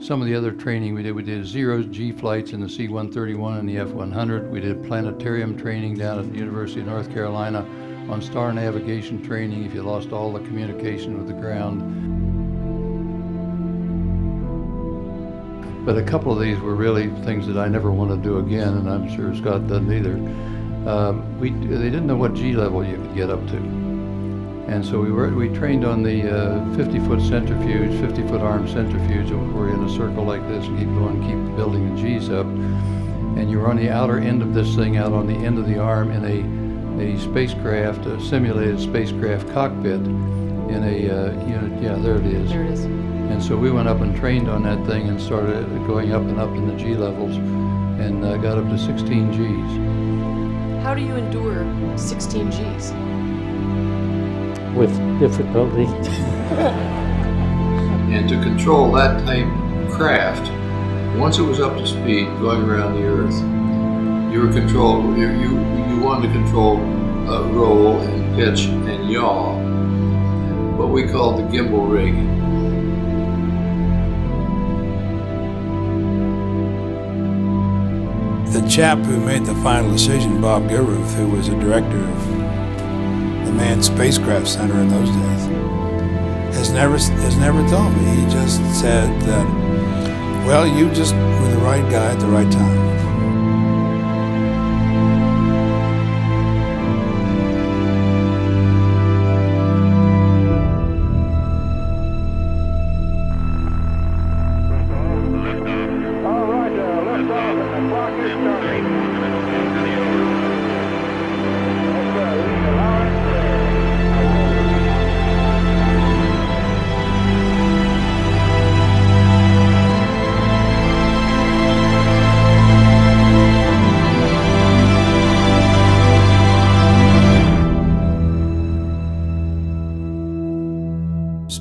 some of the other training we did zero G flights in the C-131 and the F-100. We did planetarium training down at the University of North Carolina on star navigation training if you lost all the communication with the ground. But a couple of these were really things that I never want to do again, and I'm sure Scott doesn't either. They didn't know what G level you could get up to. And so we trained on the 50-foot centrifuge, 50-foot arm centrifuge. We're in a circle like this and keep building the G's up. And you're on the outer end of this thing, out on the end of the arm in a spacecraft, a simulated spacecraft cockpit in a unit. Yeah, there it is. There it is. And so we went up and trained on that thing and started going up and up in the G levels and got up to 16 Gs. How do you endure 16 Gs? With difficulty. And to control that type craft, once it was up to speed going around the Earth, you wanted to control roll and pitch and yaw, what we called the gimbal rig. The chap who made the final decision, Bob Gilruth, who was a director of the Manned Spacecraft Center in those days, has never told me. He just said that, well, you just were the right guy at the right time.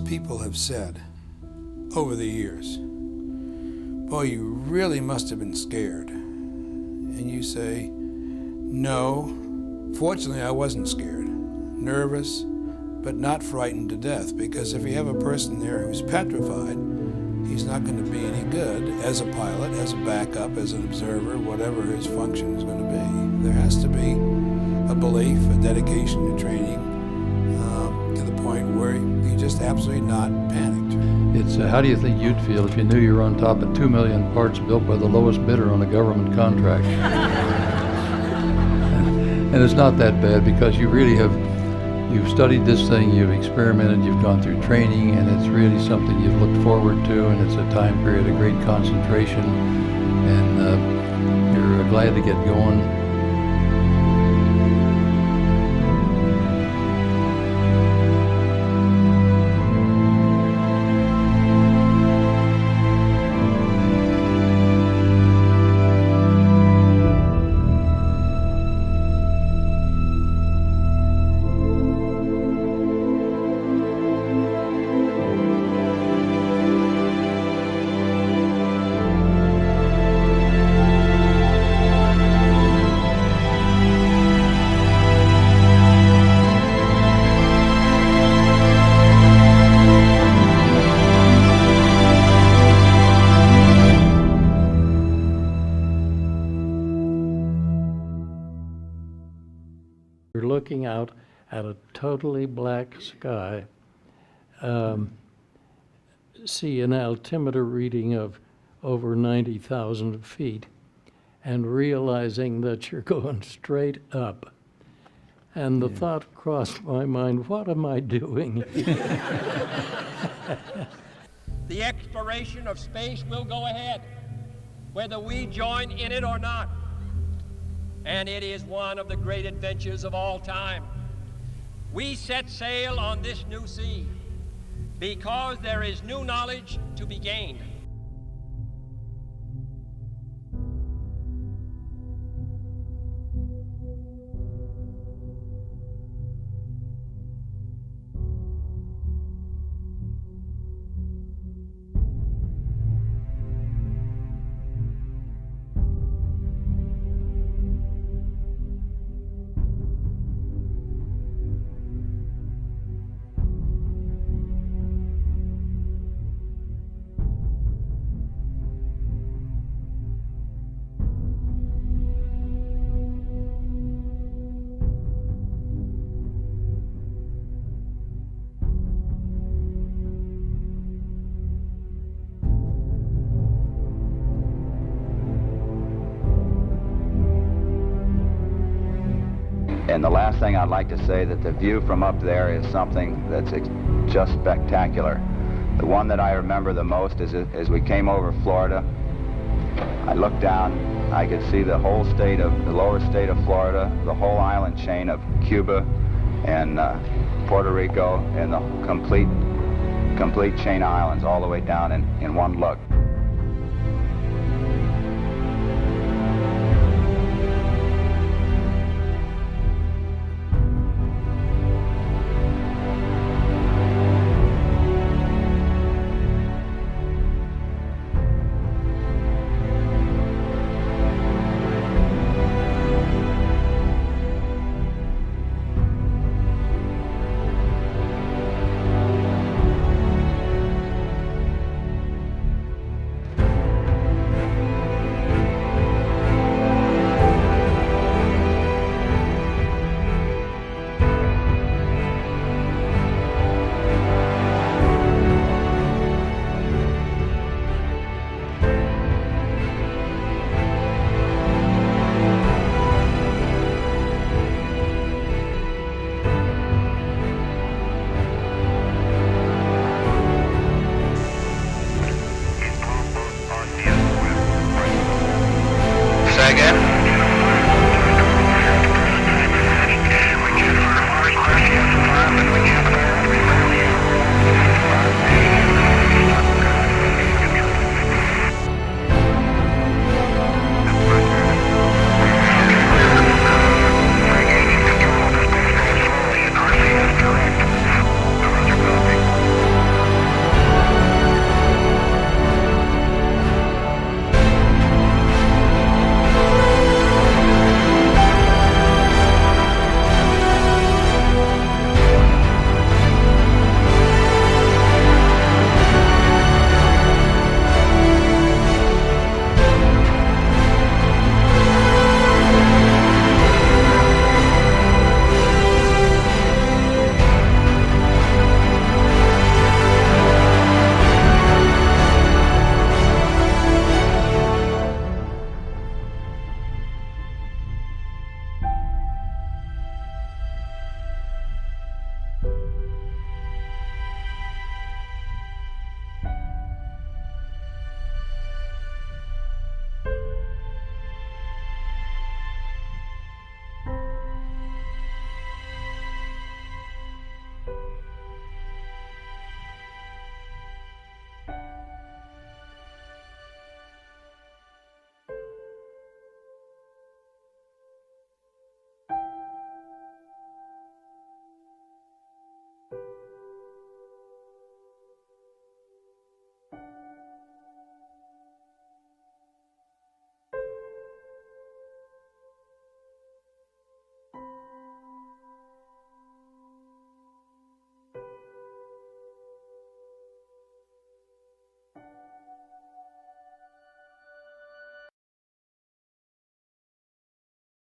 People have said over the years, boy, you really must have been scared. And you say, no, fortunately I wasn't scared. Nervous, but not frightened to death, because if you have a person there who's petrified, he's not going to be any good as a pilot, as a backup, as an observer, whatever his function is going to be. There has to be a belief, a dedication to training, to the point where you're just absolutely not panicked. It's how do you think you'd feel if you knew you were on top of 2 million parts built by the lowest bidder on a government contract? And it's not that bad, because you've studied this thing, you've experimented, you've gone through training, and it's really something you've looked forward to, and it's a time period of great concentration, and you're glad to get going. You're looking out at a totally black sky, see an altimeter reading of over 90,000 feet, and realizing that you're going straight up. And the thought crossed my mind, what am I doing? The exploration of space will go ahead, whether we join in it or not. And it is one of the great adventures of all time. We set sail on this new sea because there is new knowledge to be gained. And the last thing I'd like to say, that the view from up there is something that's just spectacular. The one that I remember the most is as we came over Florida. I looked down, I could see the whole state of, the lower state of Florida, the whole island chain of Cuba and Puerto Rico, and the complete chain of islands all the way down in one look.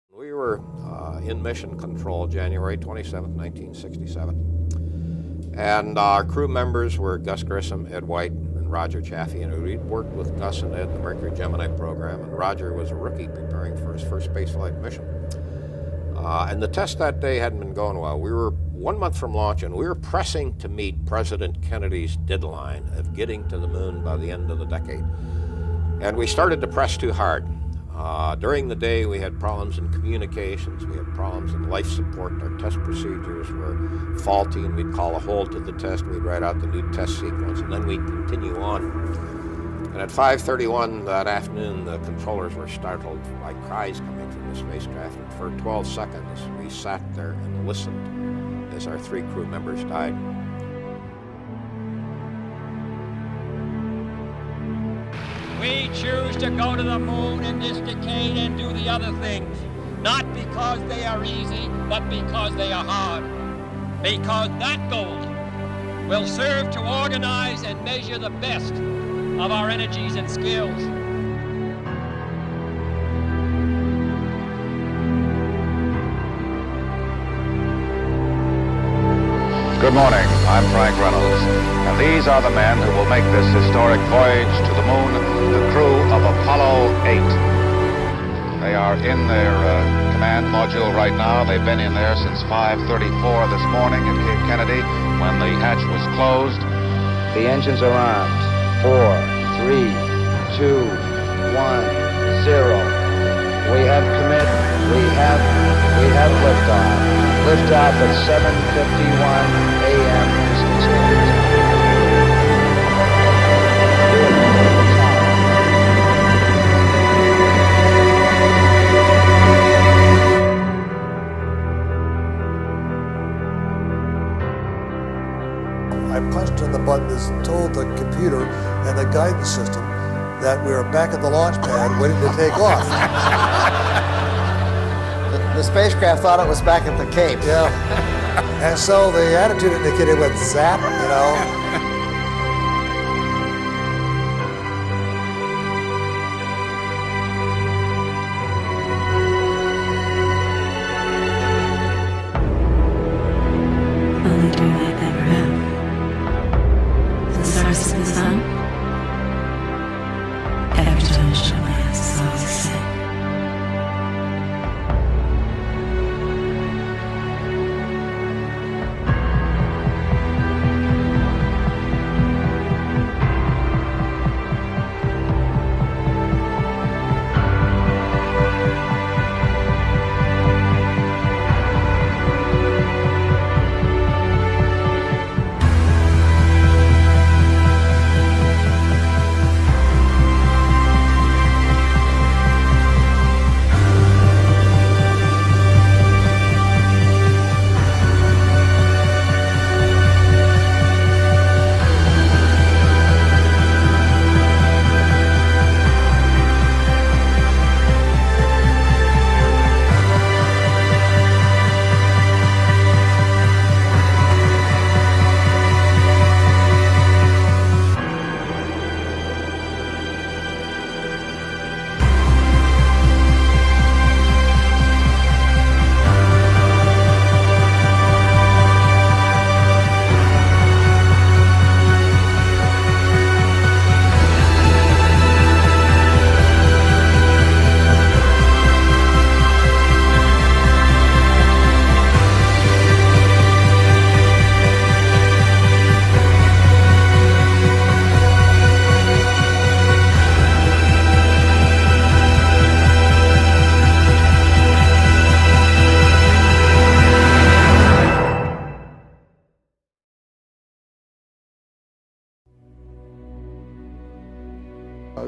We were in mission control January 27, 1967. And our crew members were Gus Grissom, Ed White, and Roger Chaffee. And we'd worked with Gus and Ed in the Mercury Gemini program, and Roger was a rookie preparing for his first spaceflight mission. And the test that day hadn't been going well. We were 1 month from launch, and we were pressing to meet President Kennedy's deadline of getting to the moon by the end of the decade. And we started to press too hard. During the day, we had problems in communications, we had problems in life support, our test procedures were faulty, and we'd call a halt to the test, we'd write out the new test sequence, and then we'd continue on. And at 5:31 that afternoon, the controllers were startled by cries coming from the spacecraft, and for 12 seconds, we sat there and listened as our 3 crew members died. We choose to go to the moon in this decade and do the other things, not because they are easy, but because they are hard. Because that goal will serve to organize and measure the best of our energies and skills. Good morning, I'm Frank Reynolds, and these are the men who will make this historic voyage to the moon, the crew of Apollo 8. They are in their command module right now. They've been in there since 5:34 this morning at Cape Kennedy when the hatch was closed. The engines are armed. 4, 3, 2, 1, 0. We have commit. We have liftoff. Liftoff at 7:51 a.m. Eastern Standard Time. I punched on the button and told the computer and the guidance system that we were back at the launch pad waiting to take off. The spacecraft thought it was back at the Cape. Yeah. And so the attitude indicator went zap, you know. Only dream I've ever had. The stars in the sun. Every time I shut my eyes, it's always the same.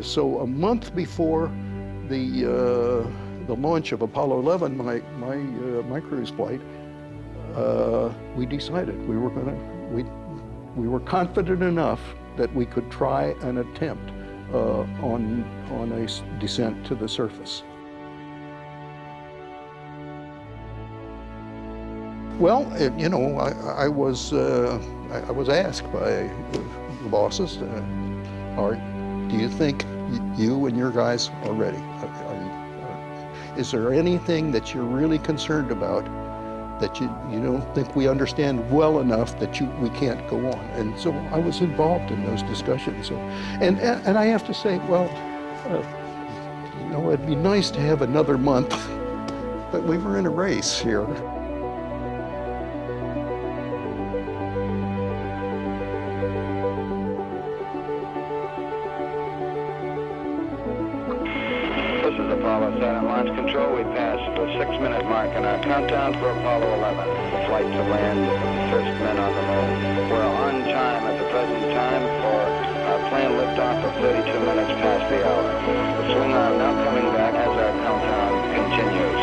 So a month before the launch of Apollo 11, my cruise flight, we decided we were confident enough that we could try an attempt on a descent to the surface. Well, I was asked by the bosses, do you think you and your guys are ready? Is there anything that you're really concerned about that you don't think we understand well enough that we can't go on? And so I was involved in those discussions. And I have to say, well, it'd be nice to have another month, but we were in a race here. Apollo Saturn Launch Control, we passed the 6-minute mark in our countdown for Apollo 11, the flight to land the first men on the moon. We're on time at the present time for our planned liftoff of 32 minutes past the hour. The swing arm now coming back as our countdown continues.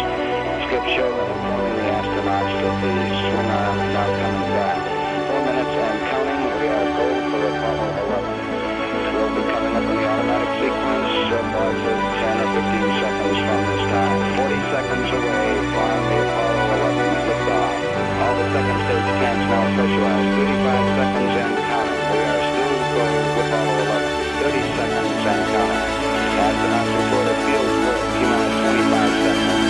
Skip Sheldon informing the astronauts that the swing arm is now coming back. 4 minutes and counting, we are go for Apollo 11. We'll be coming up in the automatic sequence about 10 or 15 seconds from this time. 40 seconds away from the Apollo 11 liftoff. All the second stage tanks now pressurized. 35 seconds and counting. We are still going with Apollo 11. 30 seconds and counting. Astronauts report a field work. T-minus 25 seconds.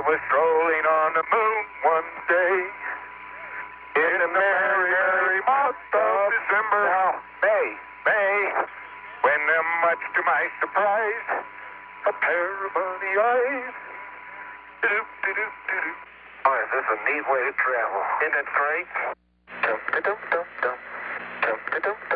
was strolling on the moon one day in a merry, merry month of December. Now, May, when much to my surprise, a pair of bunny eyes. Do-do-do-do-do. Oh, is this a neat way to travel? Isn't it great? Dum-da-dum-dum-dum. Dum-da-dum.